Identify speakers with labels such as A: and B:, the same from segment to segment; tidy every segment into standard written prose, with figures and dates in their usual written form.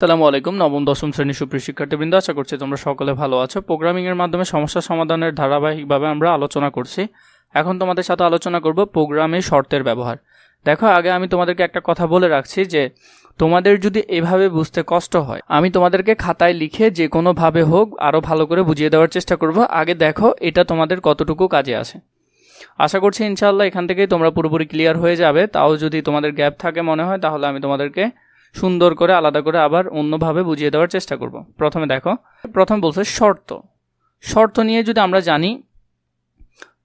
A: আসসালামু আলাইকুম নবম দশম শ্রেণীর সুপ্রিয় শিক্ষার্থীবৃন্দ, আশা করছি তোমরা সকলে ভালো আছো। প্রোগ্রামিংয়ের মাধ্যমে সমস্যা সমাধানের ধারাবাহিকভাবে আমরা আলোচনা করছি। এখন তোমাদের সাথে আলোচনা করব প্রোগ্রামে শর্তের ব্যবহার। দেখো, আগে আমি তোমাদেরকে একটা কথা বলে রাখছি যে তোমাদের যদি এভাবে বুঝতে কষ্ট হয়, আমি তোমাদেরকে খাতায় লিখে যে কোনোভাবে হোক আরও ভালো করে বুঝিয়ে দেওয়ার চেষ্টা করব। আগে দেখো এটা তোমাদের কতটুকু কাজে আসে। আশা করছি ইনশাআল্লাহ এখান থেকেই তোমরা পুরোপুরি ক্লিয়ার হয়ে যাবে। তাও যদি তোমাদের গ্যাপ থাকে মনে হয়, তাহলে আমি তোমাদেরকে সুন্দর করে আলাদা করে আবার অন্যভাবে বুঝিয়ে দেওয়ার চেষ্টা করব। প্রথমে দেখো, প্রথম বলছে শর্ত নিয়ে যদি আমরা জানি,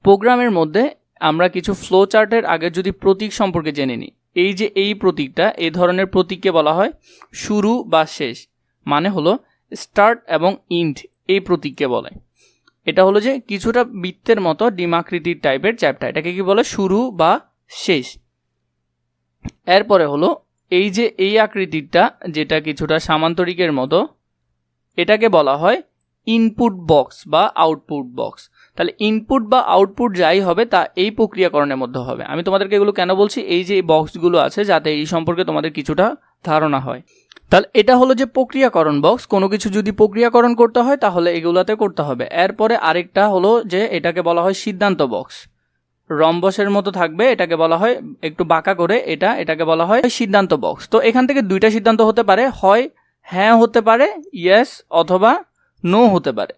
A: প্রোগ্রামের মধ্যে আমরা কিছু ফ্লো চার্টের আগে যদি প্রতীক সম্পর্কে জেনে নিই, এই যে এই প্রতীকটা, এই ধরনের প্রতীককে বলা হয় শুরু বা শেষ। মানে হলো স্টার্ট এবং ইন্ড, এই প্রতীককে বলে। এটা হলো যে কিছুটা বৃত্তের মতো ডিমাকৃতির টাইপের চ্যাপ্টার, এটাকে কি বলে শুরু বা শেষ। এরপরে হলো এই যে এই আকৃতিটা, যেটা কিছুটা সামান্তরিকের মতো, এটাকে বলা হয় ইনপুট বক্স বা আউটপুট বক্স। তাহলে ইনপুট বা আউটপুট যাই হবে তা এই প্রক্রিয়াকরণের মধ্যে হবে। আমি তোমাদেরকে এগুলো কেন বলছি, এই যে এই বক্সগুলো আছে যাতে এই সম্পর্কে তোমাদের কিছুটা ধারণা হয়। তাহলে এটা হলো যে প্রক্রিয়াকরণ বক্স, কোনো কিছু যদি প্রক্রিয়াকরণ করতে হয় তাহলে এগুলাতে করতে হবে। এরপরে আরেকটা হলো যে এটাকে বলা হয় সিদ্ধান্ত বক্স, রম্বসের মতো থাকবে, এটাকে বলা হয় একটু বাঁকা করে, এটাকে বলা হয় সিদ্ধান্ত বক্স। তো এখান থেকে দুইটা সিদ্ধান্ত হতে পারে, হয় হ্যাঁ হতে পারে, ইয়েস, অথবা নো হতে পারে।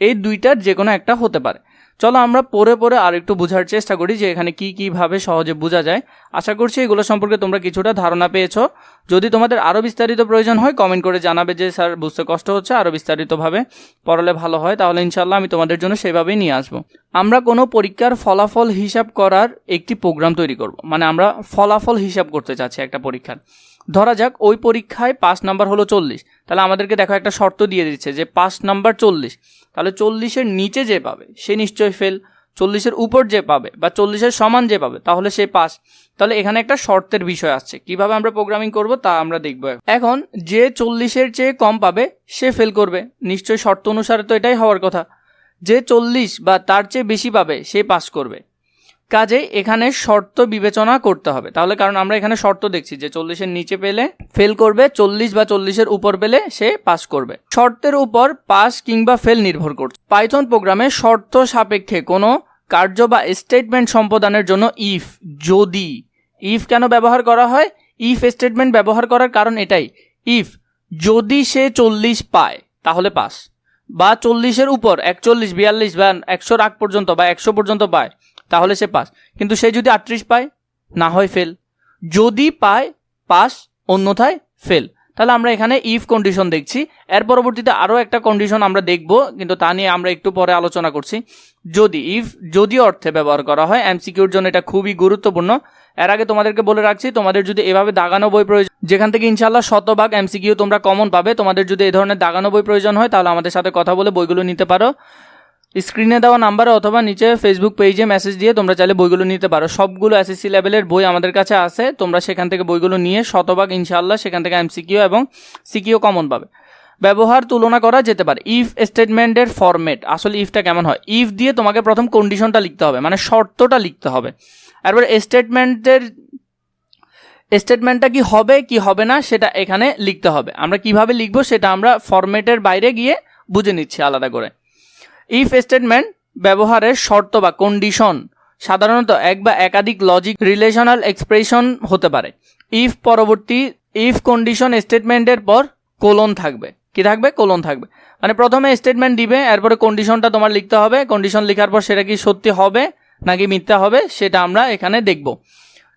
A: এই দুইটার যে কোনো একটা হতে পারে। চলো আমরা পরে আর একটু বোঝার চেষ্টা করি যে এখানে কীভাবে সহজে বোঝা যায়। আশা করছি এগুলো সম্পর্কে তোমরা কিছুটা ধারণা পেয়েছো। যদি তোমাদের আরও বিস্তারিত প্রয়োজন হয় কমেন্ট করে জানাবে যে স্যার বুঝতে কষ্ট হচ্ছে, আরও বিস্তারিতভাবে পড়ালে ভালো হয়, তাহলে ইনশাল্লাহ আমি তোমাদের জন্য সেভাবেই নিয়ে আসবো। আমরা কোনো পরীক্ষার ফলাফল হিসাব করার একটি প্রোগ্রাম তৈরি করব। মানে আমরা ফলাফল হিসাব করতে চাচ্ছি একটা পরীক্ষার। ধরা যাক ওই পরীক্ষায় 5 নাম্বার হলো 40, তাহলে আমাদেরকে দেখো একটা শর্ত দিয়ে দিচ্ছে যে 5 নাম্বার 40, তাহলে 40-এর নিচে যে পাবে সে নিশ্চয়ই ফেল, 40-এর উপর যে পাবে বা 40-এর সমান যে পাবে তাহলে সে পাস। তাহলে এখানে একটা শর্তের বিষয় আসছে, কিভাবে আমরা প্রোগ্রামিং করব তা আমরা দেখব। এখন যে 40-এর চেয়ে কম পাবে সে ফেল করবে, নিশ্চয়ই শর্ত অনুসারে তো এটাই হওয়ার কথা। যে 40 বা তার চেয়ে বেশি পাবে সে পাস করবে। কাজে এখানে শর্ত বিবেচনা করতে হবে। তাহলে কারণ আমরা এখানে শর্ত দেখছি যে 40-এর নিচে পেলে ফেল করবে, 40 বা 40-এর উপর পেলে সে পাস করবে। শর্তের উপর পাস কিংবা ফেল নির্ভর করছে। পাইথন প্রোগ্রামে শর্ত সাপেক্ষে কোনো কার্য বা স্টেটমেন্ট সম্পাদনের জন্য ইফ কেন ব্যবহার করা হয়? ইফ স্টেটমেন্ট ব্যবহার করার কারণ এটাই, ইফ যদি সে 40 পায় তাহলে পাস, বা 40-এর উপর 41, 42 বা 100 আগ পর্যন্ত বা 100 পর্যন্ত পায় তাহলে সে পাস। কিন্তু সে যদি 38 পায় না হয় ফেল, যদি পায় পাস, অন্যথায় ফেল। তাহলে আমরা এখানে ইফ কন্ডিশন দেখছি। এর পরবর্তীতে আরও একটা কন্ডিশন আমরা দেখব, কিন্তু তা নিয়ে আমরা একটু পরে আলোচনা করছি। যদি অর্থে ব্যবহার করা হয় এমসিকিউর জন্য এটা খুবই গুরুত্বপূর্ণ। এর আগে তোমাদেরকে বলে রাখছি, তোমাদের যদি এভাবে দাগানো বই প্রয়োজন, যেখান থেকে ইনশাআল্লাহ 100% এমসিকিউ তোমরা কমন পাবে, তোমাদের যদি এই ধরনের দাগানো বই প্রয়োজন হয় তাহলে আমাদের সাথে কথা বলে বইগুলো নিতে পারো। স্ক্রিনে দেওয়া নাম্বারে অথবা নিচে ফেসবুক পেজে মেসেজ দিয়ে তোমরা চাইলে বইগুলো নিতে পারো। সবগুলো এসএসসি লেভেলের বই আমাদের কাছে আছে, তোমরা সেখান থেকে বইগুলো নিয়ে 100% ইনশাআল্লাহ সেখান থেকে এমসিকিউ এবং সিকিউ কমন পাবে। ব্যবহার তুলনা করা যেতে পারে। ইফ স্টেটমেন্টের ফরম্যাট, আসলে ইফটা কেমন হয়, ইফ দিয়ে তোমাকে প্রথম কন্ডিশনটা লিখতে হবে, মানে শর্তটা লিখতে হবে। এরপর স্টেটমেন্টটা কি হবে কি হবে না সেটা এখানে লিখতে হবে। আমরা কিভাবে লিখবো সেটা আমরা ফরম্যাটের বাইরে গিয়ে বুঝে নিচ্ছি আলাদা করে। ইফ স্টেটমেন্ট ব্যবহারের শর্ত বা কন্ডিশন সাধারণত এক বা একাধিক লজিক রিলেশনাল এক্সপ্রেশন হতে পারে। ইফ কন্ডিশন স্টেটমেন্টের পর কোলন থাকবে, কি থাকবে? কোলন থাকবে। মানে প্রথমে স্টেটমেন্ট দিবে, এরপরে কন্ডিশনটা তোমার লিখতে হবে। কন্ডিশন লেখার পর সেটা কি সত্যি হবে নাকি মিথ্যা হবে সেটা আমরা এখানে দেখব।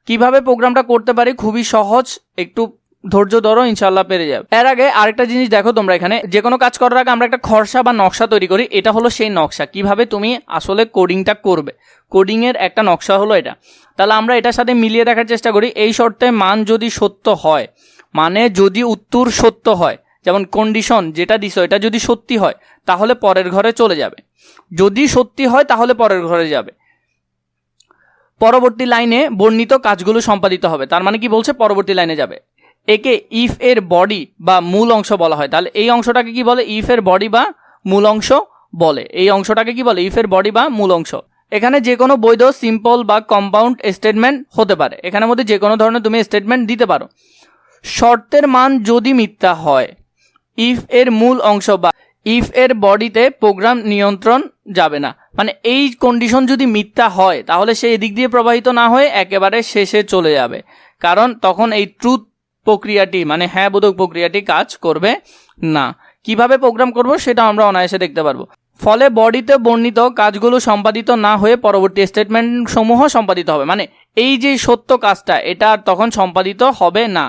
A: কিভাবে প্রোগ্রামটা করতে পারি, খুবই সহজ, একটু ধৈর্য ধরো, ইনশাল্লাহ পেরে যাবে। এর আগে আরেকটা জিনিস দেখো, তোমরা এখানে যে কোনো কাজ করার আগে আমরা একটা খরসা বা নকশা তৈরি করি। এটা হলো সেই নকশা, কিভাবে তুমি আসলে কোডিংটা করবে। কোডিংয়ের একটা নকশা হলো এটা। তাহলে আমরা এটার সাথে মিলিয়ে দেখার চেষ্টা করি। এই শর্তে মান যদি সত্য হয়, মানে যদি উত্তর সত্য হয়, যেমন কন্ডিশন যেটা দিছো এটা যদি সত্যি হয় তাহলে পরের ঘরে চলে যাবে, যদি সত্যি হয় তাহলে পরের ঘরে যাবে। পরবর্তী লাইনে বর্ণিত কাজগুলো সম্পাদিত হবে, তার মানে কি বলছে পরবর্তী লাইনে যাবে। একে ইফ এর বডি বা মূল অংশ বলা হয়। তাহলে এই অংশটাকে কি বলে? ইফ এর বডি বা মূল অংশ বলে। এই অংশটাকে কি বলে? ইফ এর বডি বা মূল অংশ। এখানে যে কোনো বৈধ সিম্পল বা কম্পাউন্ড স্টেটমেন্ট হতে পারে, এখানের মধ্যে যে কোনো ধরনের তুমি স্টেটমেন্ট দিতে পারো। শর্তের মান যদি মিথ্যা হয় ইফ এর মূল অংশ বা ইফ এর বডিতে প্রোগ্রাম নিয়ন্ত্রণ যাবে না, মানে এই কন্ডিশন যদি মিথ্যা হয় তাহলে সে এদিক দিয়ে প্রবাহিত না হয়ে একেবারে শেষে চলে যাবে, কারণ তখন এই ট্রুথ প্রক্রিয়াটি মানে হ্যাঁ বোধক প্রক্রিয়াটি কাজ করবে না। কিভাবে প্রোগ্রাম করব সেটা আমরা অনায়াসে দেখতে পারবো। ফলে বডিতে বর্ণিত কাজগুলো সম্পাদিত না হয়ে পরবর্তী স্টেটমেন্ট সমূহ সম্পাদিত হবে, মানে এই যে সত্য কাজটা এটা তখন সম্পাদিত হবে না।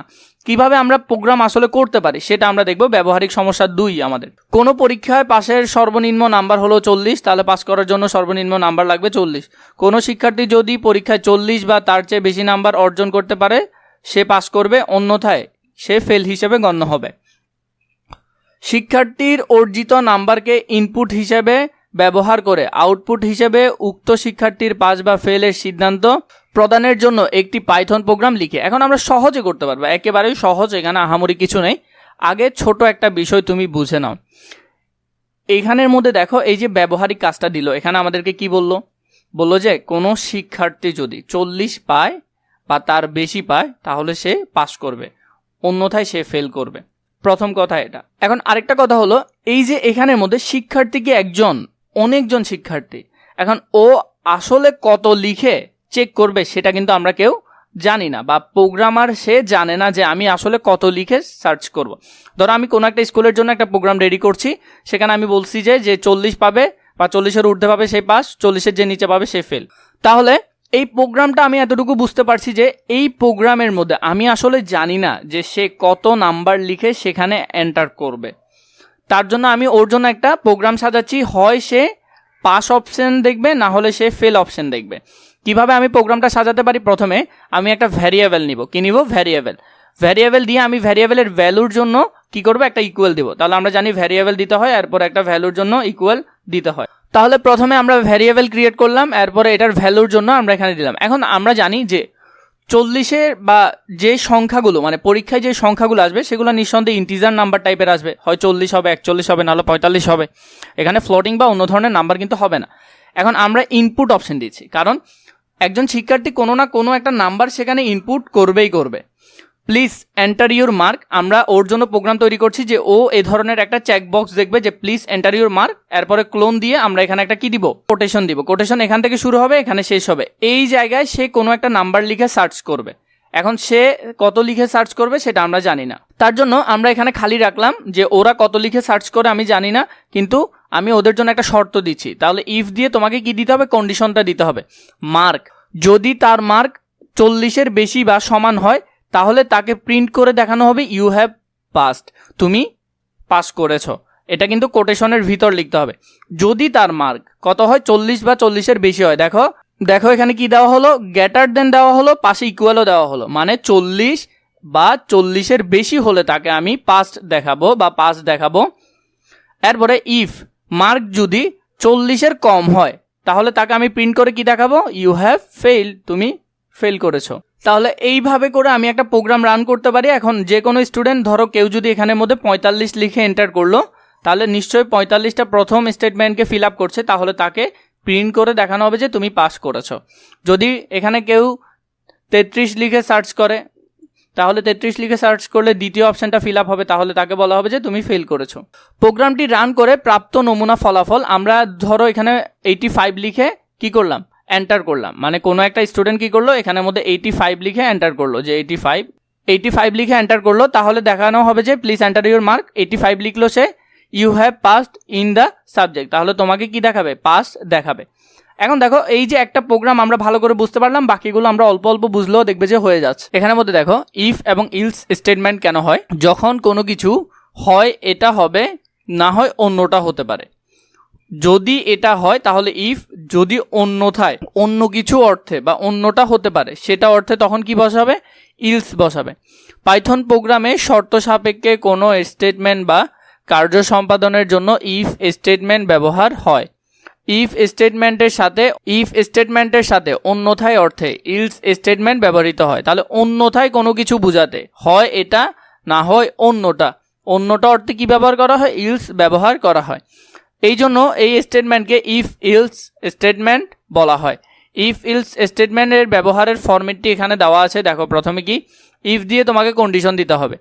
A: কিভাবে আমরা প্রোগ্রাম আসলে করতে পারি সেটা আমরা দেখব। ব্যবহারিক সমস্যা 2 আমাদের। কোনো পরীক্ষায় পাশের সর্বনিম্ন নাম্বার হলো 40, তাহলে পাস করার জন্য সর্বনিম্ন নাম্বার লাগবে 40। কোনো শিক্ষার্থী যদি পরীক্ষায় 40 বা তার চেয়ে বেশি নাম্বার অর্জন করতে পারে সে পাস করবে, অন্যথায় সে ফেল হিসেবে গণ্য হবে। শিক্ষার্থীর অর্জিত নাম্বারকে ইনপুট হিসেবে ব্যবহার করে আউটপুট হিসেবে উক্ত শিক্ষার্থীর পাস বা ফেলের সিদ্ধান্ত প্রদানের জন্য একটি পাইথন প্রোগ্রাম লিখে। এখন আমরা সহজে করতে পারবো, একেবারেই সহজ, এখানে আহামরি কিছু নেই। আগে ছোট একটা বিষয় তুমি বুঝে নাও। এখানের মধ্যে দেখো এই যে ব্যবহারিক কাজটা দিল, এখানে আমাদেরকে কি বললো যে কোনো শিক্ষার্থী যদি 40 পায় বা তার বেশি পায় তাহলে সে পাস করবে, অন্যথায় সে ফেল করবে। প্রথম কথা এটা। এখন আরেকটা কথা হলো এই যে এখানের মধ্যে শিক্ষার্থী কি একজন, অনেকজন শিক্ষার্থী। এখন ও আসলে কত লিখে চেক করবে সেটা কিন্তু আমরা কেউ জানি না, বা প্রোগ্রামার সে জানে না যে আমি আসলে কত লিখে সার্চ করব। ধরো আমি কোনো একটা স্কুলের জন্য একটা প্রোগ্রাম রেডি করছি, সেখানে আমি বলছি যে 40 পাবে বা 40-এর ঊর্ধ্বে পাবে সে পাস, 40-এর যে নিচে পাবে সে ফেল। তাহলে এই প্রোগ্রামটা আমি এতটুকু বুঝতে পারছি যে এই প্রোগ্রামের মধ্যে আমি আসলে জানি না যে সে কত নাম্বার লিখে সেখানে এন্টার করবে। তার জন্য আমি ওর জন্য একটা প্রোগ্রাম সাজাচ্ছি, হয় সে পাস অপশন দেখবে না হলে সে ফেল অপশন দেখবে। কিভাবে আমি প্রোগ্রামটা সাজাতে পারি? প্রথমে আমি একটা ভ্যারিয়েবল নিব। কি নিব? ভ্যারিয়েবল দিয়ে আমি ভ্যারিয়েবলের ভ্যালুর জন্য কি করব? একটা ইকুয়াল দিব। তাহলে আমরা জানি ভ্যারিয়েবল দিতে হয়, এরপর একটা ভ্যালুর জন্য ইকুয়াল দিতে হয়। তাহলে প্রথমে আমরা ভ্যারিয়েবল ক্রিয়েট করলাম, এরপরে এটার ভ্যালুর জন্য আমরা এখানে দিলাম। এখন আমরা জানি যে 40-এর বা যে সংখ্যাগুলো মানে পরীক্ষায় যে সংখ্যাগুলো আসবে সেগুলো নিঃসন্দেহে ইন্টিজার নাম্বার টাইপের আসবে, হয় 40 হবে, 41 হবে, নাহলে 45 হবে। এখানে ফ্লোটিং বা অন্য ধরনের নাম্বার কিন্তু হবে না। এখন আমরা ইনপুট অপশন দিচ্ছি, কারণ একজন শিক্ষার্থী কোনো না কোনো একটা নাম্বার সেখানে ইনপুট করবেই করবে। প্লিজ এন্টার ইউর মার্ক, আমরা ওর জন্য প্রোগ্রাম তৈরি করছি যে ও এই ধরনের একটা চেকবক্স দেখবে যে প্লিজ এন্টার ইউর মার্ক, এরপরে ক্লোন দিয়ে আমরা এখানে একটা কি দিব? কোটেশন দিব। কোটেশন এখান থেকে শুরু হবে, এখানে শেষ হবে। এই জায়গায় সে কোনো একটা নাম্বার লিখে সার্চ করবে। এখন সে কত লিখে সার্চ করবে সেটা আমরা জানি না, তার জন্য আমরা এখানে খালি রাখলাম যে ওরা কত লিখে সার্চ করে আমি জানি না, কিন্তু আমি ওদের জন্য একটা শর্ত দিচ্ছি। তাহলে ইফ দিয়ে তোমাকে কি দিতে হবে? কন্ডিশনটা দিতে হবে। মার্ক, যদি তার মার্ক 40-এর বেশি বা সমান হয় তাহলে তাকে প্রিন্ট করে দেখানো হবে ইউ হ্যাভ পাসড, তুমি পাস করেছো। এটা কিন্তু কোটেশনের ভিতর লিখতে হবে। যদি তার মার্ক কত হয়? 40 বা 40-এর বেশি হয়। দেখো এখানে কি দেওয়া হলো? গ্রেটার দেন দেওয়া হলো, পাশে ইকুয়ালও দেওয়া হলো, মানে 40 বা 40-এর বেশি হলে তাকে আমি পাস্ট দেখাবো বা পাস দেখাবো। এরপরে ইফ মার্ক যদি 40-এর কম হয় তাহলে তাকে আমি প্রিন্ট করে কি দেখাবো? ইউ হ্যাভ ফেইল, তুমি ফেল করেছো। তাহলে এইভাবে করে আমি একটা প্রোগ্রাম রান করতে পারি। এখন যে কোনো স্টুডেন্ট, ধরো কেউ যদি এখানের মধ্যে 45 লিখে এন্টার করলো, তাহলে নিশ্চয়ই 45টা প্রথম স্টেটমেন্টকে ফিল আপ করছে, তাহলে তাকে প্রিন্ট করে দেখানো হবে যে তুমি পাস করেছো। যদি এখানে কেউ 33 লিখে সার্চ করে, তাহলে 33 লিখে সার্চ করলে দ্বিতীয় অপশনটা ফিল আপ হবে, তাহলে তাকে বলা হবে যে তুমি ফেল করেছো। প্রোগ্রামটি রান করে প্রাপ্ত নমুনা ফলাফল আমরা ধরো এখানে 85 লিখে কি করলাম? এন্টার করলাম। মানে কোনো একটা স্টুডেন্ট কি করলো? এখানের মধ্যে 85 লিখে এন্টার করলো, যে 85 লিখে এন্টার করলো, তাহলে দেখানো হবে যে প্লিজ এন্টার ইউর মার্ক। 85 লিখলো সে, you have passed in the subject, তাহলে তোমাকে কি দেখাবে? পাস দেখাবে। এখন দেখো এই যে একটা প্রোগ্রাম আমরা ভালো করে বুঝতে পারলাম, বাকিগুলো আমরা অল্প অল্প বুঝলেও দেখবে যে হয়ে যাচ্ছে। এখানের মধ্যে দেখো ইফ এবং ইলস স্টেটমেন্ট কেন হয়? যখন কোনো কিছু হয় এটা হবে, না হয় অন্যটা হতে পারে। যদি এটা হয় তাহলে ইফ, যদি অন্যথায় অন্য কিছু অর্থে বা অন্যটা হতে পারে সেটা অর্থে তখন কি বসাবে? ইলস বসাবে। পাইথন প্রোগ্রামে শর্ত সাপেক্ষে কোনো স্টেটমেন্ট বা কার্য সম্পাদনের জন্য ইফ স্টেটমেন্ট ব্যবহার হয়। ইফ স্টেটমেন্টের সাথে অন্যথায় অর্থে ইলস স্টেটমেন্ট ব্যবহৃত হয়। তাহলে অন্যথায় কোনো কিছু বোঝাতে হয় এটা, না হয় অন্যটা অর্থে কি ব্যবহার করা হয়? ইলস ব্যবহার করা হয়। এই জন্য এই স্টেটমেন্টকে ইফ ইলস স্টেটমেন্ট বলা হয়। ইফ ইলস স্টেটমেন্টের ব্যবহারের ফরম্যাটটি এখানে দেওয়া আছে। দেখো প্রথমে কি ইফ দিয়ে তোমাকে কন্ডিশন দিতে হবে,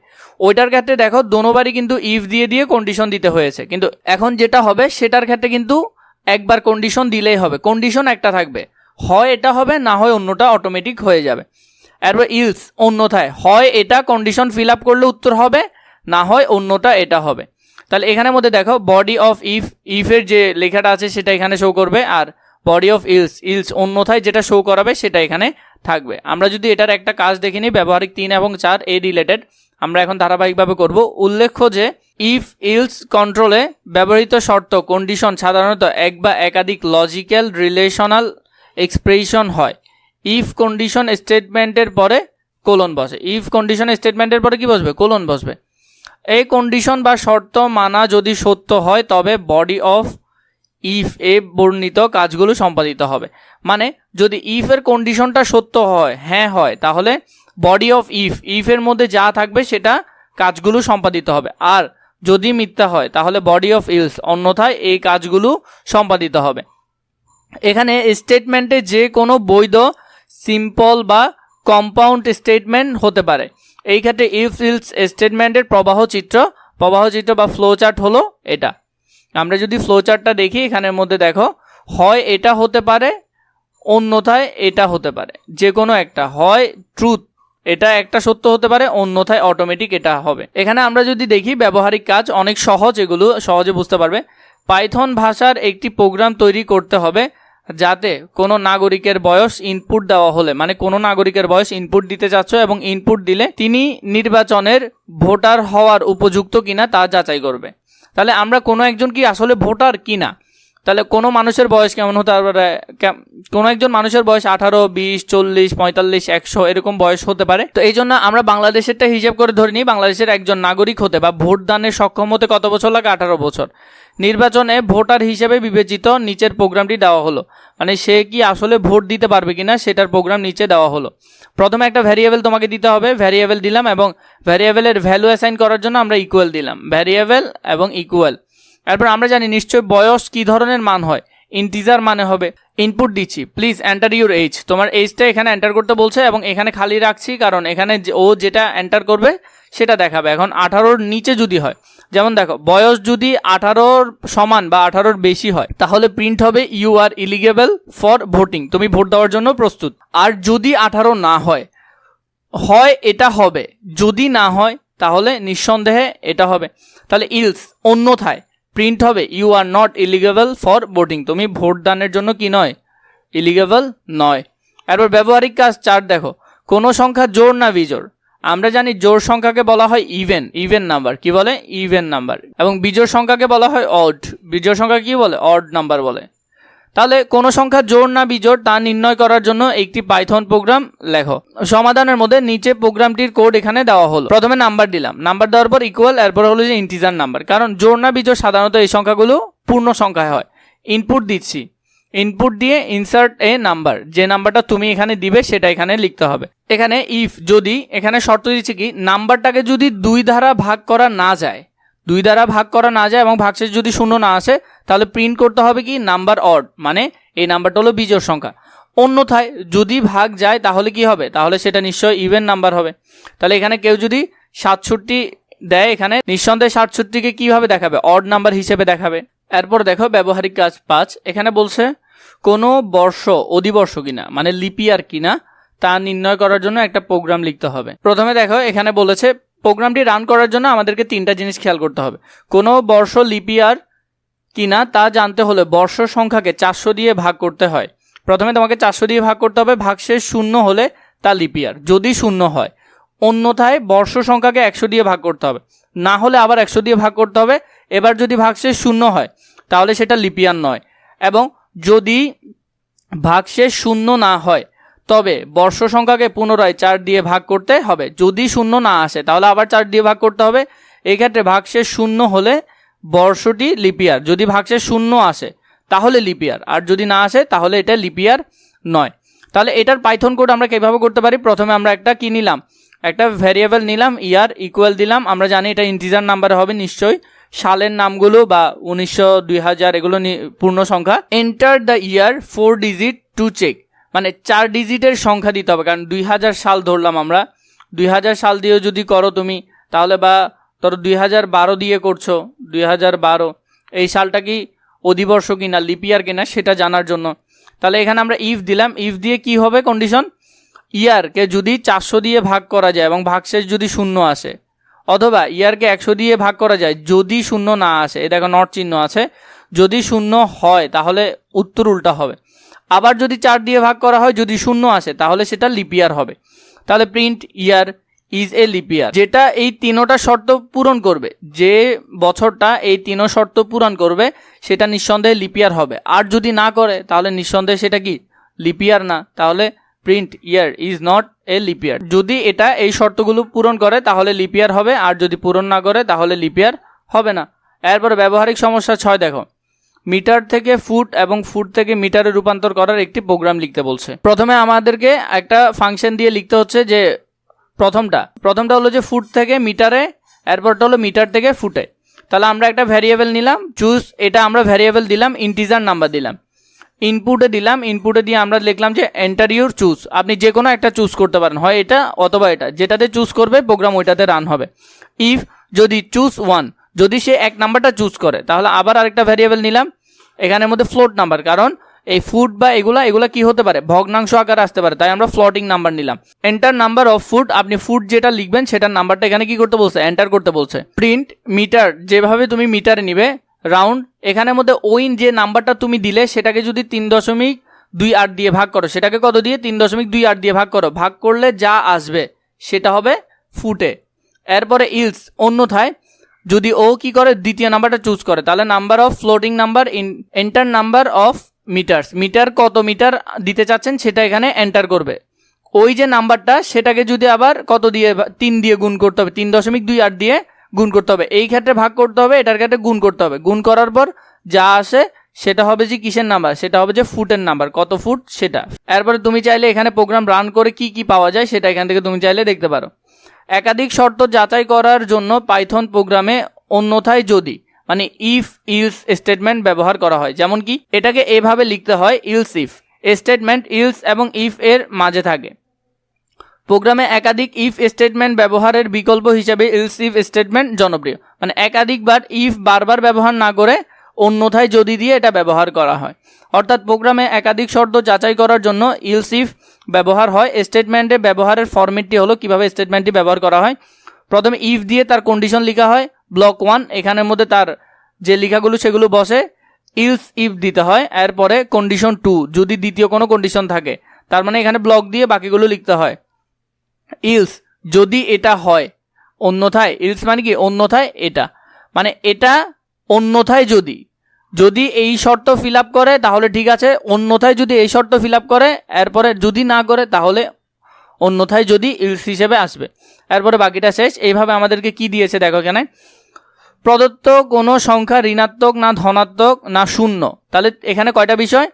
A: ওইটার ক্ষেত্রে দেখো দোনোবারই কিন্তু ইফ দিয়ে কন্ডিশন দিতে হয়েছে, কিন্তু এখন যেটা হবে সেটার ক্ষেত্রে কিন্তু একবার কন্ডিশন দিলেই হবে, কন্ডিশন একটা থাকবে, হয় এটা হবে না হয় অন্যটা অটোমেটিক হয়ে যাবে। এরপর ইলস অন্যথায়, হয় এটা কন্ডিশন ফিল আপ করলে উত্তর হবে, না হয় অন্যটা এটা হবে। তাহলে এখানের মধ্যে দেখো বডি অফ ইফের যে লেখাটা আছে সেটা এখানে শো করবে, আর বডি অফ ইলস অন্যথায় যেটা শো করাবে সেটা এখানে থাকবে। আমরা যদি এটার একটা কাজ দেখে নিই, ব্যবহারিক 3 এবং 4 এই রিলেটেড আমরা এখন ধারাবাহিকভাবে করব। উল্লেখ্য যে ইফ ইলস কন্ট্রোলে ব্যবহৃত শর্ত কন্ডিশন সাধারণত এক বা একাধিক লজিক্যাল রিলেশনাল এক্সপ্রেশন হয়। ইফ কন্ডিশন স্টেটমেন্টের পরে কোলন বসে, ইফ কন্ডিশন স্টেটমেন্টের পরে কি বসবে? কোলন বসবে। এই কন্ডিশন বা শর্ত মানা যদি সত্য হয় তবে বডি অফ ইফ এ বর্ণিত কাজগুলো সম্পাদিত হবে। মানে যদি ইফের কন্ডিশনটা সত্য হয়, হ্যাঁ হয়, তাহলে বডি অফ ইফের মধ্যে যা থাকবে সেটা কাজগুলো সম্পাদিত হবে। আর যদি মিথ্যা হয় তাহলে বডি অফ ইলস অন্যথায় এই কাজগুলো সম্পাদিত হবে। এখানে স্টেটমেন্টে যে কোনো বৈধ সিম্পল বা কম্পাউন্ড স্টেটমেন্ট হতে পারে। এই ক্ষেত্রে ইফ ইলস স্টেটমেন্টের প্রবাহ চিত্র বা ফ্লো চার্ট হলো এটা। আমরা যদি ফ্লো চার্টটা দেখি এখানের মধ্যে দেখো, হয় এটা হতে পারে, অন্যথায় এটা হতে পারে, যে কোনো একটা, হয় ট্রুথ এটা একটা সত্য হতে পারে, অন্যথায় অটোমেটিক এটা হবে। এখানে আমরা যদি দেখি ব্যবহারিক কাজ অনেক সহজ, এগুলো সহজে বুঝতে পারবে। পাইথন ভাষার একটি প্রোগ্রাম তৈরি করতে হবে যাতে কোনো নাগরিকের বয়স ইনপুট দেওয়া হলে, মানে কোনো নাগরিকের বয়স ইনপুট দিতে চাচ্ছ এবং ইনপুট দিলে তিনি নির্বাচনের ভোটার হওয়ার উপযুক্ত কিনা তা যাচাই করবে। তাহলে আমরা কোনো একজন কি আসলে ভোটার কিনা, তাহলে কোনো মানুষের বয়স কেমন হতে পারে, কোনো একজন মানুষের বয়স 18, 20, 40, 45, 100 এরকম বয়স হতে পারে। তো এই জন্য আমরা বাংলাদেশেরটা হিসাব করে ধরে নিই, বাংলাদেশের একজন নাগরিক হতে বা ভোট দানের সক্ষম হতে কত বছর লাগে? 18 বছর। নির্বাচনে ভোটার হিসেবে বিবেচিত নিচের প্রোগ্রামটি দেওয়া হলো, মানে সে কি আসলে ভোট দিতে পারবে কিনা সেটার প্রোগ্রাম নিচে দেওয়া হলো। প্রথমে একটা ভ্যারিয়েবল তোমাকে দিতে হবে, ভ্যারিয়েবল দিলাম এবং ভ্যারিয়েবলের ভ্যালু অ্যাসাইন করার জন্য আমরা ইকুয়াল দিলাম, ভ্যারিয়েবল এবং ইকুয়াল। এরপর আমরা জানি নিশ্চয় বয়স কি ধরনের মান হয়, ইন্টিজার মানে হবে। ইনপুট দিচ্ছি, প্লিজ এন্টার ইউর এজ, তোমার এজটা এখানে এন্টার করতে বলছে এবং এখানে খালি রাখছি কারণ এখানে ও যেটা এন্টার করবে সেটা দেখাবে। এখন 18-র নিচে যদি হয়, যেমন দেখো বয়স যদি 18-র সমান বা 18-র বেশি হয় তাহলে প্রিন্ট হবে you are eligible for voting, তুমি ভোট দেওয়ার জন্য প্রস্তুত। আর যদি 18 না হয়, হয় এটা হবে, যদি না হয় তাহলে নিঃসন্দেহে এটা হবে। তাহলে ইলস অন্যথায় প্রিন্ট হবে you are not eligible for voting, তুমি ভোট দানের জন্য কি নয়? এলিজিবল নয়। এরপর ব্যবহারিক কাজ 4 দেখো, কোনো সংখ্যা জোড় না বিজোড়। আমরা জানি জোড় সংখ্যাকে বলা হয় ইভেন নাম্বার, কি বলে? Even number. এবং বিজোড় সংখ্যাকে বলা হয় অড, বিজোড় সংখ্যা কি বলে? অড নাম্বার বলে। তাহলে কোনো সংখ্যা জোড় না বিজোড় তা নির্ণয় করার জন্য একটি পাইথন প্রোগ্রাম লেখো। সমাধানের মধ্যে নিচে প্রোগ্রামটির কোড এখানে দেওয়া হলো। প্রথমে নাম্বার দিলাম, নাম্বার দেওয়ার পর ইকুয়াল, এরপর হলো যে ইন্টিজার নাম্বার, কারণ জোড় না বিজোড় সাধারণত এই সংখ্যাগুলো পূর্ণ সংখ্যায় হয়। ইনপুট দিচ্ছি, ইনপুট দিয়ে ইনসার্ট এ নাম্বার, যে নাম্বারটা তুমি এখানে দিবে সেটা এখানে লিখতে হবে। এখানে ইফ যদি, এখানে শর্ত দিচ্ছি কি, নাম্বারটাকে যদি 2 দ্বারা ভাগ করা না যায়, 2 দ্বারা ভাগ করা না যায় এবং ভাগশেষ যদি 0 না আসে তাহলে প্রিন্ট করতে হবে কি? নাম্বার অড, মানে এই নাম্বারটা হলো বিজোড় সংখ্যা। অন্যথায় যদি ভাগ যায় তাহলে কি হবে? তাহলে সেটা নিশ্চয়ই ইভেন নাম্বার হবে। তাহলে এখানে কেউ যদি 67 দেয়, এখানে নিঃসন্দেহে 67কে কিভাবে দেখাবে? অড নাম্বার হিসেবে দেখাবে। এরপর দেখো ব্যবহারিক কাজ 5, এখানে বলছে কোনো বর্ষ অধিবর্ষ কিনা, মানে লিপিয়ার কিনা তা নির্ণয় করার জন্য একটা প্রোগ্রাম লিখতে হবে। প্রথমে দেখো এখানে বলেছে প্রোগ্রামটি রান করার জন্য আমাদেরকে 3টা জিনিস খেয়াল করতে হবে। কোনো বর্ষ লিপিয়ার কিনা তা জানতে হলে বর্ষ সংখ্যাকে 400 দিয়ে ভাগ করতে হয়। প্রথমে তোমাকে 400 দিয়ে ভাগ করতে হবে, ভাগশেষ 0 হলে তা লিপিয়ার, যদি 0 হয়। অন্যথায় বর্ষ সংখ্যাকে 100 দিয়ে ভাগ করতে হবে, না হলে আবার 100 দিয়ে ভাগ করতে হবে। এবার যদি ভাগশেষ 0 হয় তাহলে সেটা লিপিয়ার নয়। এবং যদি ভাগশেষ 0 না হয় তবে বর্ষ সংখ্যাকে পুনরায় 4 দিয়ে ভাগ করতে হবে। যদি 0 না আসে তাহলে আবার 4 দিয়ে ভাগ করতে হবে। এই ক্ষেত্রে ভাগশেষ 0 হলে বর্ষটি লিপিয়ার, যদি ভাগশেষ 0 আসে তাহলে লিপিয়ার, আর যদি না আসে তাহলে এটা লিপিয়ার নয়। তাহলে এটার পাইথন কোড আমরা কিভাবে করতে পারি? প্রথমে আমরা একটা কি নিলাম, একটা ভ্যারিয়েবল নিলাম, ইয়ার ইকুয়াল দিলাম। আমরা জানি এটা ইন্টিজার নাম্বার হবে নিশ্চয়ই, সালের নামগুলো বা 1900, 2000 এগুলো পূর্ণ সংখ্যা। Enter the year 4 digit to check, মানে 4 ডিজিটের সংখ্যা দিতে হবে, কারণ 2000 সাল ধরলাম আমরা, 2000 সাল দিয়েও যদি করো তুমি তাহলে, বা ধরো 2012 দিয়ে করছো, 2012 এই সালটা কি অধিবর্ষ কিনা, লিপিয়ার কিনা সেটা জানার জন্য তাহলে এখানে আমরা ইফ দিলাম। ইফ দিয়ে কি হবে কন্ডিশন, ইয়ারকে যদি 400 দিয়ে ভাগ করা যায় এবং ভাগশেষ যদি শূন্য আসে, অথবা ইয়ারকে 100 দিয়ে ভাগ করা যায় যদি শূন্য না আসে, এই দেখো নট চিহ্ন আছে, যদি শূন্য হয় তাহলে উত্তর উল্টা হবে। আবার যদি 4 দিয়ে ভাগ করা হয় যদি শূন্য আসে তাহলে সেটা লিপিয়ার হবে। তাহলে print year is a leap year, যেটা এই তিনোটা শর্ত পূরণ করবে, যে বছরটা এই তিনো শর্ত পূরণ করবে সেটা নিঃসন্দেহে লিপিয়ার হবে। আর যদি না করে তাহলে নিঃসন্দেহে সেটা কি লিপিয়ার না, তাহলে print year is not a leap year. যদি এটা এই শর্তগুলো পূরণ করে তাহলে লিপিয়ার হবে, আর যদি পূরণ না করে তাহলে লিপিয়ার হবে না। এরপরে ব্যবহারিক সমস্যা 6 দেখো, মিটার থেকে ফুট এবং ফুট থেকে মিটারে রূপান্তর করার একটি প্রোগ্রাম লিখতে বলছে। প্রথমে আমাদেরকে একটা ফাংশন দিয়ে লিখতে হচ্ছে যে প্রথমটা হলো যে ফুট থেকে মিটারে, এরপরটা হলো মিটার থেকে ফুটে। তাহলে আমরা একটা ভ্যারিয়েবল নিলাম চুজ, এটা আমরা ভ্যারিয়েবল দিলাম, ইন্টিজার নাম্বার দিলাম, ইনপুটে দিলাম, ইনপুটে দিয়ে আমরা লিখলাম যে এন্টার ইউর চুজ। আপনি যে কোনো একটা চুজ করতে পারেন, হয় এটা অথবা এটা, যেটাতে চুজ করবে প্রোগ্রাম ওইটাতে রান হবে। ইফ যদি চুজ 1, যদি সে 1 নাম্বারটা চুজ করে তাহলে আবার আরেকটা ভ্যারিয়েবল নিলাম, এখানের মধ্যে ফ্লোট নাম্বার, কারণ এই ফুট বা এগুলা কি হতে পারে, ভগ্নাংশ আকারে আসতে পারে, তাই আমরা ফ্লোটিং নাম্বার নিলাম। এন্টার নাম্বার অফ ফুট, আপনি ফুট যেটা লিখবেন সেটার নাম্বারটা এখানে কি করতে বলছে, এন্টার করতে বলছে। প্রিন্ট মিটার, যেভাবে তুমি মিটারে নিবে রাউন্ড, এখানের মধ্যে ওই যে নাম্বারটা তুমি দিলে সেটাকে যদি 3.28 দিয়ে ভাগ করো, সেটাকে কত দিয়ে 3.28 দিয়ে ভাগ করো, ভাগ করলে যা আসবে সেটা হবে ফুটে। এরপরে ইলস, অন্যথায় যদি ও কি করে দ্বিতীয় নাম্বারটা চুজ করে তাহলে number of floating number in enter number of meters, meter কত মিটার দিতে চাচ্ছেন সেটা এখানে এন্টার করবে। ওই যে নাম্বারটা সেটাকে যদি আবার কত দিয়ে 3 দিয়ে গুণ করতে হবে, 3.28 দিয়ে গুণ করতে হবে, এই ক্ষেত্রে ভাগ করতে হবে, এটার ক্ষেত্রে গুণ করতে হবে। গুণ করার পর যা আসে সেটা হবে যে কিসের নাম্বার, সেটা হবে যে ফুটের নাম্বার, কত ফুট সেটা। এরপরে তুমি চাইলে এখানে প্রোগ্রাম রান করে কি কি পাওয়া যায় সেটা এখান থেকে তুমি চাইলে দেখতে পারো। একাধিক শর্ত যাচাই করার জন্য পাইথন প্রোগ্রামে অন্যথায় যদি মানে ইফ ইলস স্টেটমেন্ট ব্যবহার করা হয়। যেমন কি এটাকে এভাবে লিখতে হয়, ইলস ইফ স্টেটমেন্ট ইলস এবং ইফ এর মাঝে থাকে। প্রোগ্রামে একাধিক ইফ স্টেটমেন্ট ব্যবহারের বিকল্প হিসেবে ইলস ইফ স্টেটমেন্ট জনপ্রিয়, মানে একাধিকবার ইফ বারবার ব্যবহার না করে অন্যথায় যদি দিয়ে এটা ব্যবহার করা হয়। অর্থাৎ প্রোগ্রামে একাধিক শর্ত যাচাই করার জন্য ইলস ইফ ব্যবহার হয়। স্টেটমেন্টে ব্যবহারের ফরম্যাটটি হলো, কিভাবে স্টেটমেন্টটি ব্যবহার করা হয়। প্রথমে ইফ দিয়ে তার কন্ডিশন লেখা হয়, ব্লক 1, এখানের মধ্যে তার যে লেখাগুলো সেগুলো বসে, ইলস ইফ দিতে হয়। এরপরে কন্ডিশন 2, যদি দ্বিতীয় কোনো কন্ডিশন থাকে, তার মানে এখানে ব্লক দিয়ে বাকিগুলো লিখতে হয়। ইলস যদি এটা হয়, অন্যথায়, ইলস মানে কি অন্যথায় এটা, মানে এটা অন্যথায় যদি এই শর্ত ফিল আপ করে তাহলে ঠিক আছে, অন্যথায় যদি এই শর্ত ফিল আপ করে, এরপরে যদি না করে তাহলে অন্যথায় যদি ইলস হিসেবে আসবে। এরপরে বাকিটা শেষ। এইভাবে আমাদেরকে কি দিয়েছে দেখো এখানে, প্রদত্ত কোনো সংখ্যা ঋণাত্মক না ধনাত্মক না শূন্য, তাহলে এখানে কয়টা বিষয়,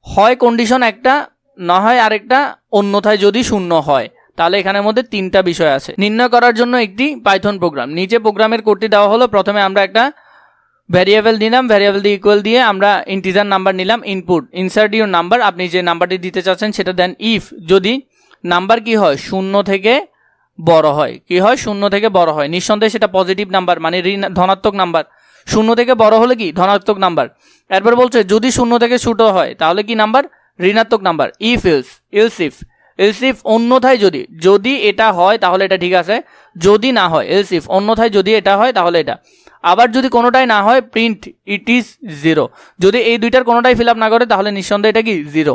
A: হয় কন্ডিশন একটা, না হয় আরেকটা, অন্যথায় যদি শূন্য হয়, তাহলে এখানের মধ্যে 3টা বিষয় আছে। নির্ণয় করার জন্য একটি পাইথন প্রোগ্রাম, নিচে প্রোগ্রামের কোডটি দেওয়া হলো। প্রথমে আমরা একটা ভ্যারিয়েবল নিলাম, ভ্যারিয়েবল দিয়ে ইকুয়াল দিয়ে আমরা ইন্টিজার নাম্বার নিলাম, ইনপুট ইনসার্ট ইউর নাম্বার, আপনি যে নাম্বারটি দিতে চাচ্ছেন সেটা দেন। ইফ যদি নাম্বার কি হয়, 0 থেকে বড় হয়, কি হয় 0 থেকে বড় হয়, নিঃসন্দেহে সেটা পজিটিভ নাম্বার, মানে ধনাত্মক নাম্বার। 0 থেকে বড় হলে কি ধনাত্মক নাম্বার। এরপর বলছে যদি 0 থেকে ছোট হয় তাহলে কি নাম্বার, ঋণাত্মক নাম্বার। ইফ ইলস ইফ অন্যথায় যদি এটা হয় তাহলে এটা ঠিক আছে, যদি না হয় ইলস ইফ অন্যথায় যদি এটা হয় তাহলে এটা। আবার যদি কোনোটাই না হয় প্রিন্ট ইট ইজ 0, যদি এই দুইটার কোনোটাই ফিল আপ না করে তাহলে নিঃসন্দেহে এটা কি 0।